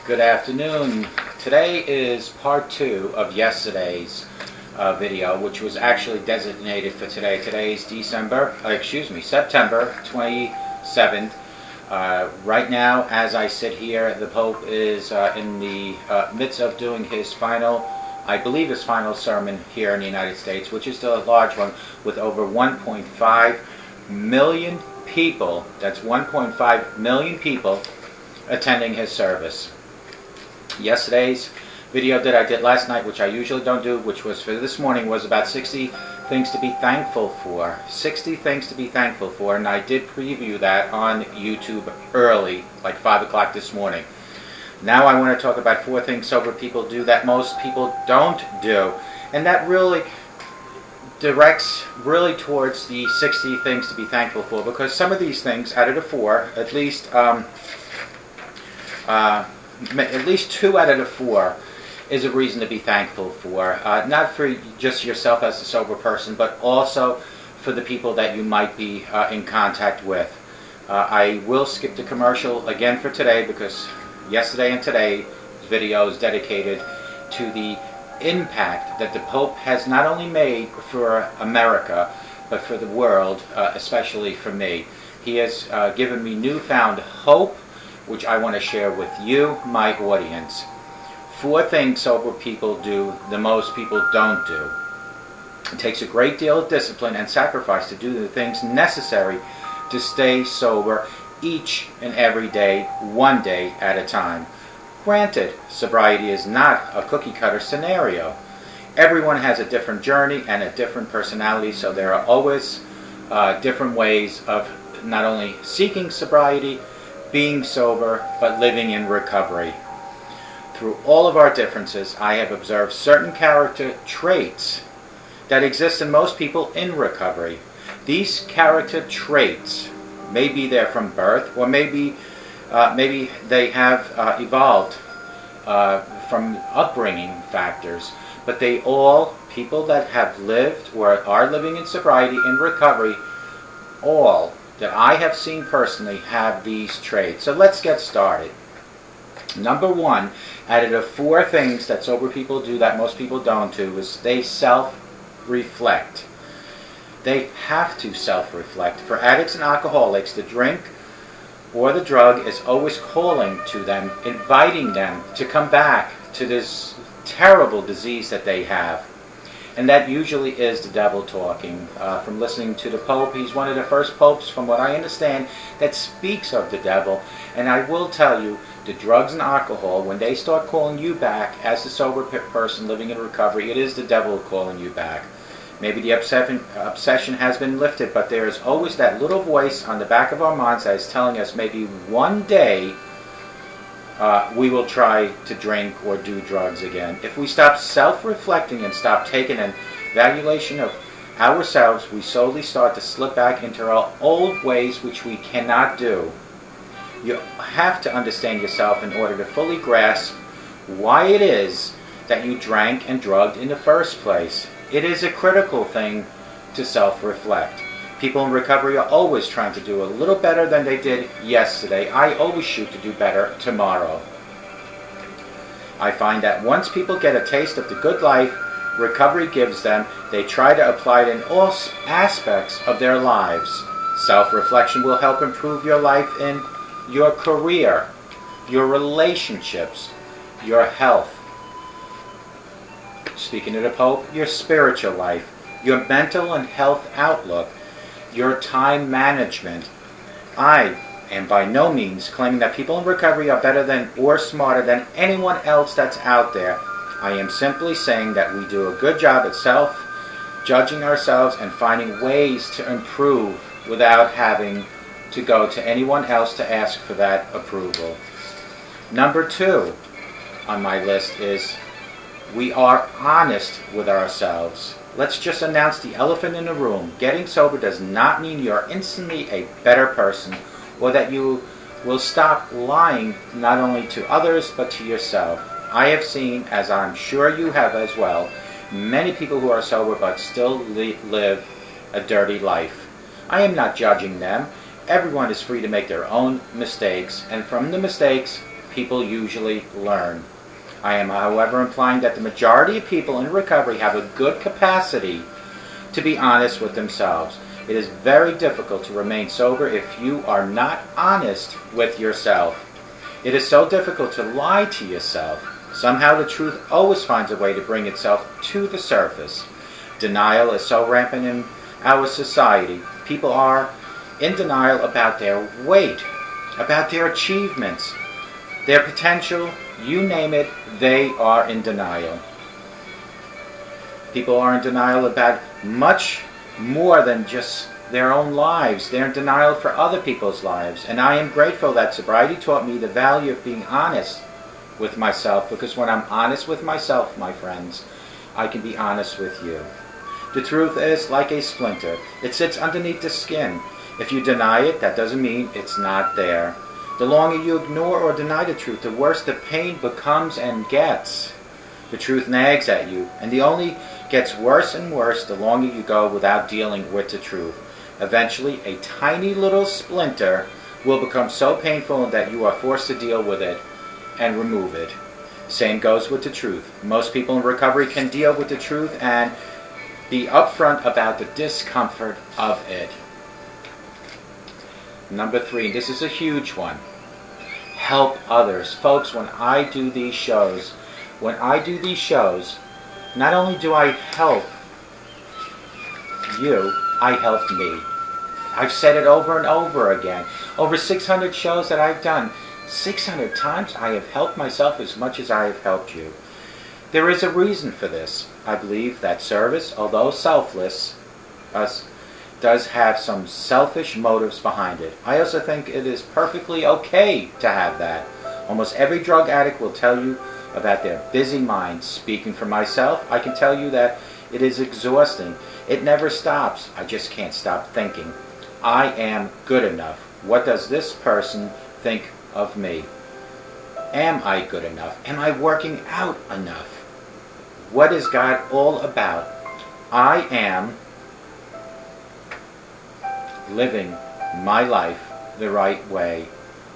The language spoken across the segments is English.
Good afternoon. Today is part 2 of yesterday's video, which was actually designated for today. Today is September 27th. Right now, as I sit here, the Pope is in the midst of doing his final, I believe his final sermon here in the United States, which is still a large one, with over 1.5 million people. That's 1.5 million people attending his service. Yesterday's video that I did last night, which I usually don't do, which was for this morning, was about 60 things to be thankful for. 60 things to be thankful for, and I did preview that on YouTube early, like 5 o'clock this morning. Now I want to talk about 4 things sober people do that most people don't do, and that really directs towards the 60 things to be thankful for, because some of these things, out of the 4, at least 2 out of the 4 is a reason to be thankful for. Not for just yourself as a sober person, but also for the people that you might be in contact with. I will skip the commercial again for today, because yesterday and today's video is dedicated to the impact that the Pope has not only made for America, but for the world, especially for me. He has given me newfound hope, which I want to share with you, my audience. 4 things sober people do that most people don't do. It takes a great deal of discipline and sacrifice to do the things necessary to stay sober each and every day, one day at a time. Granted, sobriety is not a cookie-cutter scenario. Everyone has a different journey and a different personality, so there are always different ways of not only seeking sobriety, being sober, but living in recovery. Through all of our differences, I have observed certain character traits that exist in most people in recovery. These character traits may be there from birth, or maybe they have evolved from upbringing factors, but they all, people that have lived or are living in sobriety, in recovery, all that I have seen personally have these traits. So let's get started. Number 1, out of the 4 things that sober people do that most people don't do, is they self-reflect. They have to self-reflect. For addicts and alcoholics, the drink or the drug is always calling to them, inviting them to come back to this terrible disease that they have. And that usually is the devil talking. From listening to the Pope, he's one of the first popes, from what I understand, that speaks of the devil. And I will tell you, the drugs and alcohol, when they start calling you back as the sober person living in recovery, it is the devil calling you back. Maybe the obsession has been lifted, but there is always that little voice on the back of our minds that is telling us maybe one day we will try to drink or do drugs again. If we stop self-reflecting and stop taking an evaluation of ourselves, we slowly start to slip back into our old ways, which we cannot do. You have to understand yourself in order to fully grasp why it is that you drank and drugged in the first place. It is a critical thing to self-reflect. People in recovery are always trying to do a little better than they did yesterday. I always shoot to do better tomorrow. I find that once people get a taste of the good life recovery gives them, they try to apply it in all aspects of their lives. Self-reflection will help improve your life in your career, your relationships, your health. Speaking of the Pope, your spiritual life, your mental and health outlook, your time management. I am by no means claiming that people in recovery are better than or smarter than anyone else that's out there. I am simply saying that we do a good job at self-judging ourselves and finding ways to improve without having to go to anyone else to ask for that approval. Number 2 on my list is we are honest with ourselves. Let's just announce the elephant in the room. Getting sober does not mean you're instantly a better person, or that you will stop lying not only to others but to yourself. I have seen, as I'm sure you have as well, many people who are sober but still live a dirty life. I am not judging them. Everyone is free to make their own mistakes, and from the mistakes, people usually learn. I am, however, implying that the majority of people in recovery have a good capacity to be honest with themselves. It is very difficult to remain sober if you are not honest with yourself. It is so difficult to lie to yourself. Somehow the truth always finds a way to bring itself to the surface. Denial is so rampant in our society. People are in denial about their weight, about their achievements, their potential, you name it, they are in denial. People are in denial about much more than just their own lives. They're in denial for other people's lives. And I am grateful that sobriety taught me the value of being honest with myself, because when I'm honest with myself, my friends, I can be honest with you. The truth is like a splinter. It sits underneath the skin. If you deny it, that doesn't mean it's not there. The longer you ignore or deny the truth, the worse the pain becomes and gets. The truth nags at you, and it only gets worse and worse the longer you go without dealing with the truth. Eventually, a tiny little splinter will become so painful that you are forced to deal with it and remove it. Same goes with the truth. Most people in recovery can deal with the truth and be upfront about the discomfort of it. Number 3, this is a huge one. Help others. Folks, when I do these shows, not only do I help you, I help me. I've said it over and over again. Over 600 shows that I've done, 600 times I have helped myself as much as I have helped you. There is a reason for this. I believe that service, although selfless, does have some selfish motives behind it. I also think it is perfectly okay to have that. Almost every drug addict will tell you about their busy mind. Speaking for myself, I can tell you that it is exhausting. It never stops. I just can't stop thinking. I am good enough. What does this person think of me? Am I good enough? Am I working out enough? What is God all about? I am living my life the right way.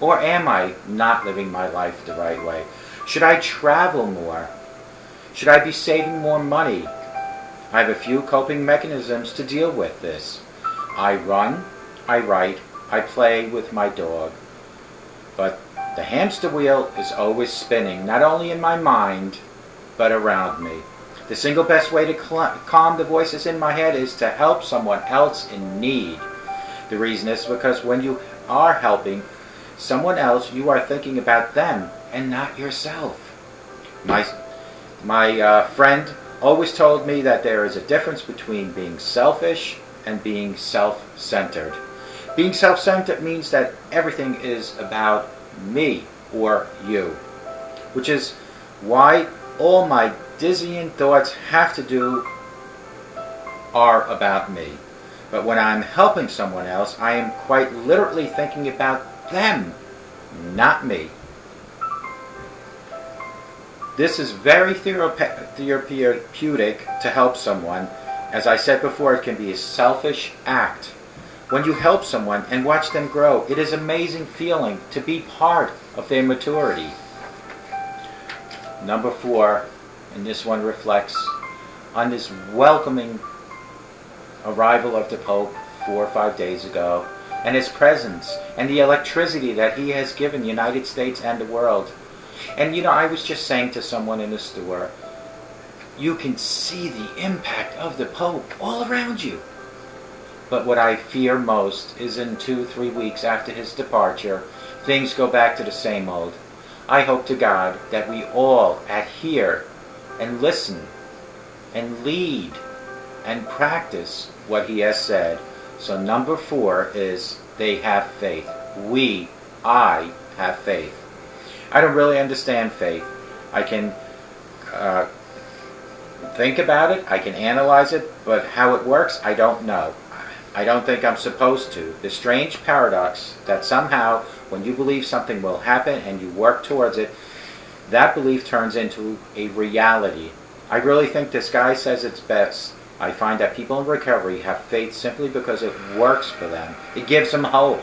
Or am I not living my life the right way? Should I travel more? Should I be saving more money? I have a few coping mechanisms to deal with this. I run, I write, I play with my dog. But the hamster wheel is always spinning, not only in my mind, but around me. The single best way to calm the voices in my head is to help someone else in need. The reason is because when you are helping someone else, you are thinking about them and not yourself. My friend always told me that there is a difference between being selfish and being self-centered. Being self-centered means that everything is about me or you, which is why all my dizzying thoughts have to do are about me. But when I'm helping someone else, I am quite literally thinking about them, not me. This is very therapeutic to help someone. As I said before, it can be a selfish act. When you help someone and watch them grow, it is an amazing feeling to be part of their maturity. Number 4, and this one reflects on this welcoming arrival of the Pope 4 or 5 days ago, and his presence, and the electricity that he has given the United States and the world. And I was just saying to someone in the store, you can see the impact of the Pope all around you. But what I fear most is in 2-3 weeks after his departure, things go back to the same old. I hope to God that we all adhere and listen and lead and practice what he has said. So number 4 is they have faith. I have faith. I don't really understand faith. I can think about it, I can analyze it, but how it works, I don't know. I don't think I'm supposed to. The strange paradox that somehow when you believe something will happen and you work towards it, that belief turns into a reality. I really think this guy says it's best. I find that people in recovery have faith simply because it works for them. It gives them hope.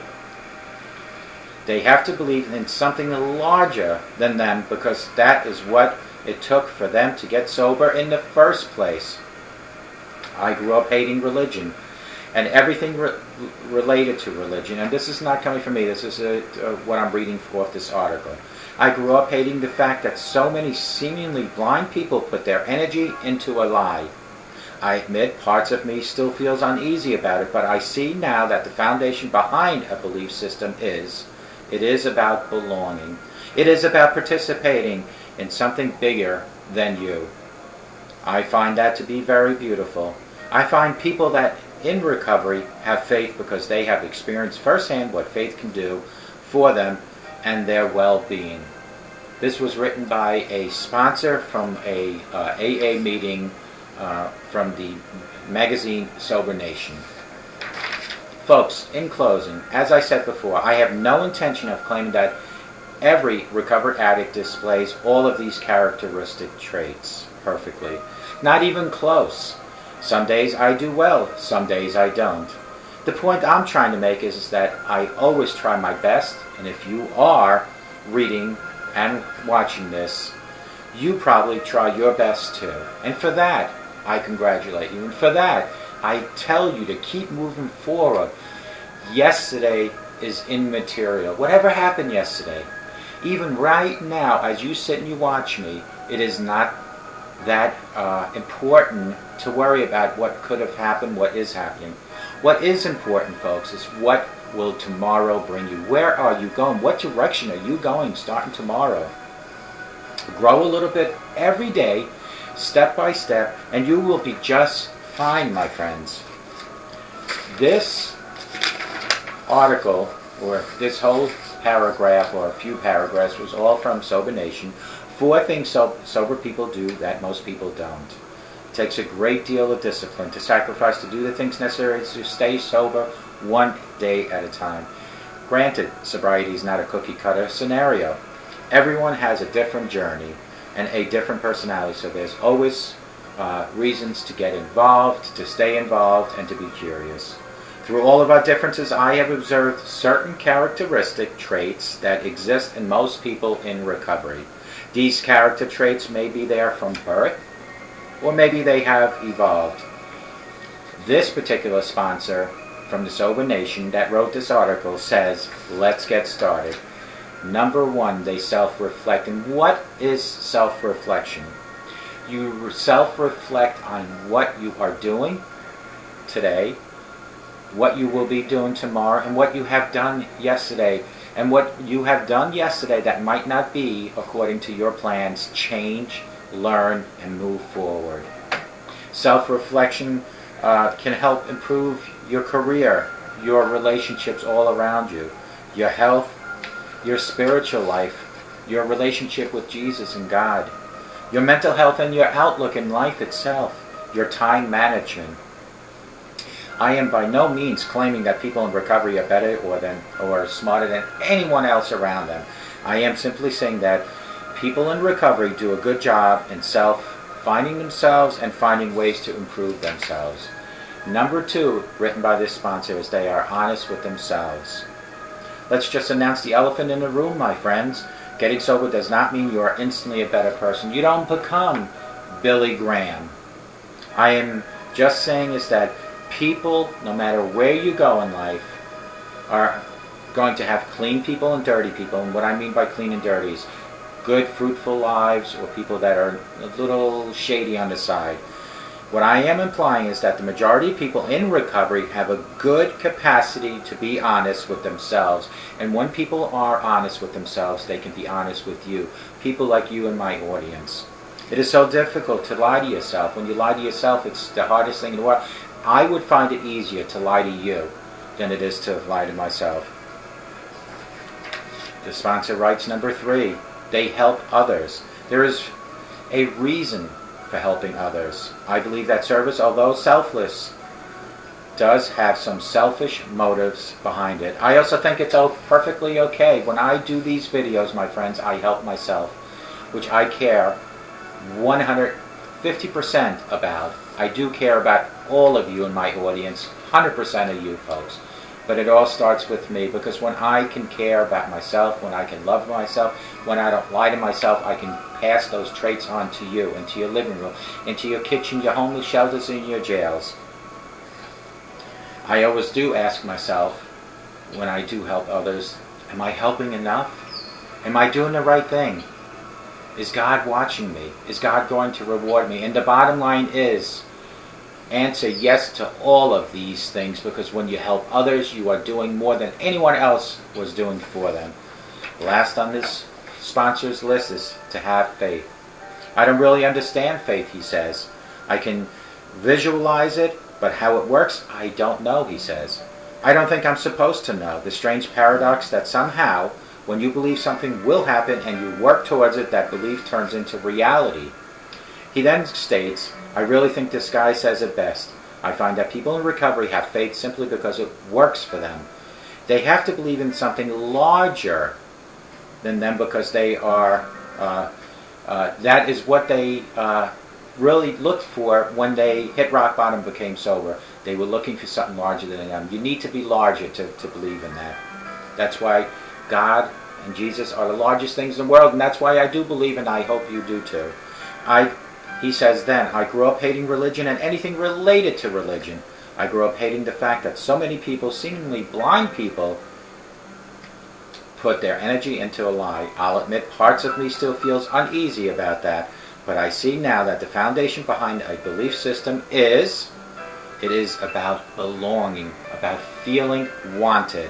They have to believe in something larger than them, because that is what it took for them to get sober in the first place. I grew up hating religion and everything related to religion. And this is not coming from me. This is what I'm reading off this article. I grew up hating the fact that so many seemingly blind people put their energy into a lie. I admit parts of me still feels uneasy about it, but I see now that the foundation behind a belief system is, it is about belonging. It is about participating in something bigger than you. I find that to be very beautiful. I find people that in recovery have faith because they have experienced firsthand what faith can do for them and their well-being. This was written by a sponsor from a AA meeting from the magazine Sober Nation. Folks, in closing, as I said before, I have no intention of claiming that every recovered addict displays all of these characteristic traits perfectly. Not even close. Some days I do well, some days I don't. The point I'm trying to make is that I always try my best, and if you are reading and watching this, you probably try your best too. And for that, I congratulate you. And for that, I tell you to keep moving forward. Yesterday is immaterial. Whatever happened yesterday, even right now, as you sit and you watch me, it is not that important to worry about what could have happened, what is happening. What is important, folks, is what will tomorrow bring you. Where are you going? What direction are you going starting tomorrow? Grow a little bit every day, step by step, and you will be just fine, my friends. This article, or this whole paragraph, or a few paragraphs, was all from Sober Nation. 4 things sober people do that most people don't. It takes a great deal of discipline to sacrifice to do the things necessary to stay sober one day at a time. Granted, sobriety is not a cookie-cutter scenario. Everyone has a different journey and a different personality, so there's always reasons to get involved, to stay involved, and to be curious. Through all of our differences, I have observed certain characteristic traits that exist in most people in recovery. These character traits may be there from birth, or maybe they have evolved. This particular sponsor from the Sober Nation that wrote this article says, let's get started. Number 1, they self-reflect. And what is self-reflection? You self-reflect on what you are doing today, what you will be doing tomorrow, and what you have done yesterday. And what you have done yesterday that might not be according to your plans, change, learn, and move forward. Self-reflection can help improve your career, your relationships all around you, your health, your spiritual life, your relationship with Jesus and God, your mental health and your outlook in life itself, your time management. I am by no means claiming that people in recovery are better or smarter than anyone else around them. I am simply saying that people in recovery do a good job in finding themselves and finding ways to improve themselves. Number 2, written by this sponsor, is they are honest with themselves. Let's just announce the elephant in the room, my friends. Getting sober does not mean you are instantly a better person. You don't become Billy Graham. I am just saying is that people, no matter where you go in life, are going to have clean people and dirty people. And what I mean by clean and dirty is good, fruitful lives, or people that are a little shady on the side. What I am implying is that the majority of people in recovery have a good capacity to be honest with themselves. And when people are honest with themselves, they can be honest with you. People like you in my audience. It is so difficult to lie to yourself. When you lie to yourself, it's the hardest thing in the world. I would find it easier to lie to you than it is to lie to myself. The sponsor writes, number 3, they help others. There is a reason for helping others. I believe that service, although selfless, does have some selfish motives behind it. I also think it's perfectly okay. When I do these videos, my friends, I help myself, which I care 150% about. I do care about all of you in my audience, 100% of you folks. But it all starts with me, because when I can care about myself, when I can love myself, when I don't lie to myself, I can pass those traits on to you, into your living room, into your kitchen, your homeless shelters, and your jails. I always do ask myself, when I do help others, am I helping enough? Am I doing the right thing? Is God watching me? Is God going to reward me? And the bottom line is, answer yes to all of these things, because when you help others, you are doing more than anyone else was doing for them. Last on this sponsors list is to have faith. I don't really understand faith, he says. I can visualize it, but how it works, I don't know, he says. I don't think I'm supposed to know. The strange paradox that somehow, when you believe something will happen and you work towards it, that belief turns into reality. He then states, I really think this guy says it best. I find that people in recovery have faith simply because it works for them. They have to believe in something larger than them, because they are, that is what they really looked for when they hit rock bottom, became sober. They were looking for something larger than them. You need to be larger to believe in that. That's why God and Jesus are the largest things in the world, and that's why I do believe, and I hope you do too. He says then, I grew up hating religion and anything related to religion. I grew up hating the fact that so many people, seemingly blind people, put their energy into a lie. I'll admit parts of me still feels uneasy about that, but I see now that the foundation behind a belief system is, it is about belonging, about feeling wanted.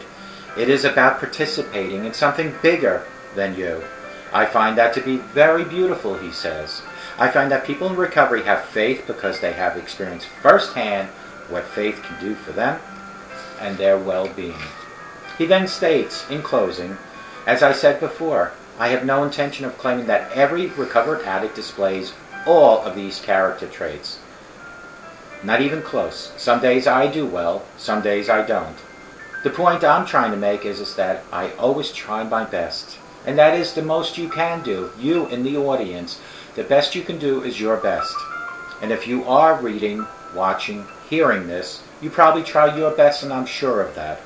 It is about participating in something bigger than you. I find that to be very beautiful, he says. I find that people in recovery have faith because they have experienced firsthand what faith can do for them and their well-being. He then states, in closing, as I said before, I have no intention of claiming that every recovered addict displays all of these character traits. Not even close. Some days I do well, some days I don't. The point I'm trying to make is that I always try my best. And that is the most you can do. You in the audience, the best you can do is your best. And if you are reading, watching, hearing this, you probably try your best, and I'm sure of that.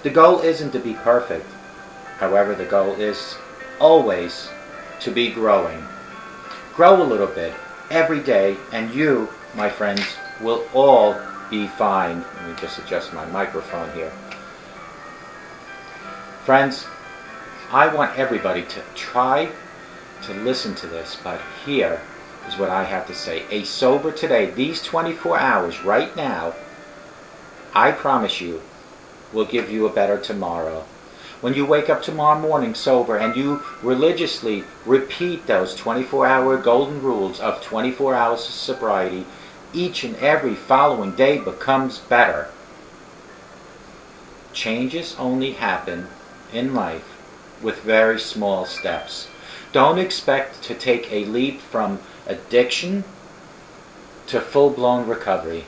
The goal isn't to be perfect. However, the goal is always to be growing. Grow a little bit every day, and you, my friends, will all be fine. Let me just adjust my microphone here. Friends, I want everybody to try to listen to this, but here is what I have to say. A sober today, these 24 hours right now, I promise you, will give you a better tomorrow. When you wake up tomorrow morning sober and you religiously repeat those 24-hour golden rules of 24 hours of sobriety, each and every following day becomes better. Changes only happen in life with very small steps. Don't expect to take a leap from addiction to full-blown recovery.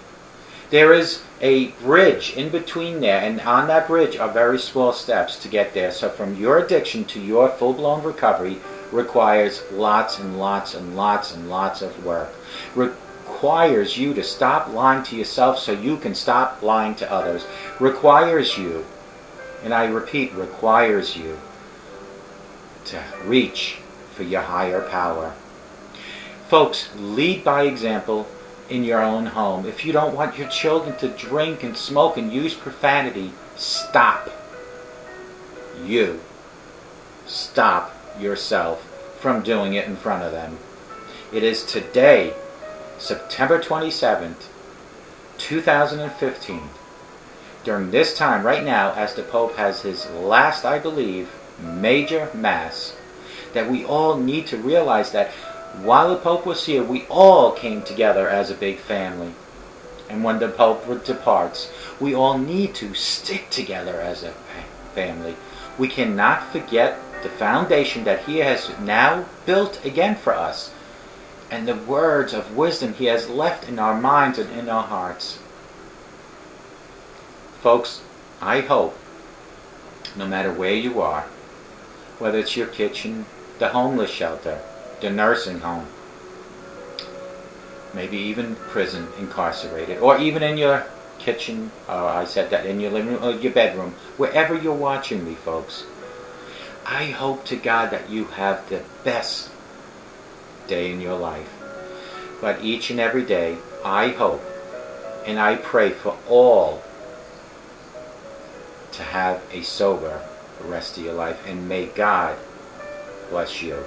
There is a bridge in between there, and on that bridge are very small steps to get there. So from your addiction to your full-blown recovery requires lots and lots and lots and lots of work. Requires you to stop lying to yourself so you can stop lying to others. Requires you, and I repeat, requires you to reach for your higher power. Folks, lead by example in your own home. If you don't want your children to drink and smoke and use profanity, stop. You stop yourself from doing it in front of them. It is today, September 27th, 2015. During this time, right now, as the Pope has his last, I believe, major Mass, that we all need to realize that while the Pope was here, we all came together as a big family. And when the Pope departs, we all need to stick together as a family. We cannot forget the foundation that he has now built again for us, and the words of wisdom he has left in our minds and in our hearts. Folks, I hope, no matter where you are, whether it's your kitchen, the homeless shelter, the nursing home, maybe even prison, incarcerated, or even in your kitchen, I said that, in your living room or your bedroom, wherever you're watching me, folks. I hope to God that you have the best day in your life. But each and every day, I hope and I pray for all to have a sober rest of your life. And may God bless you.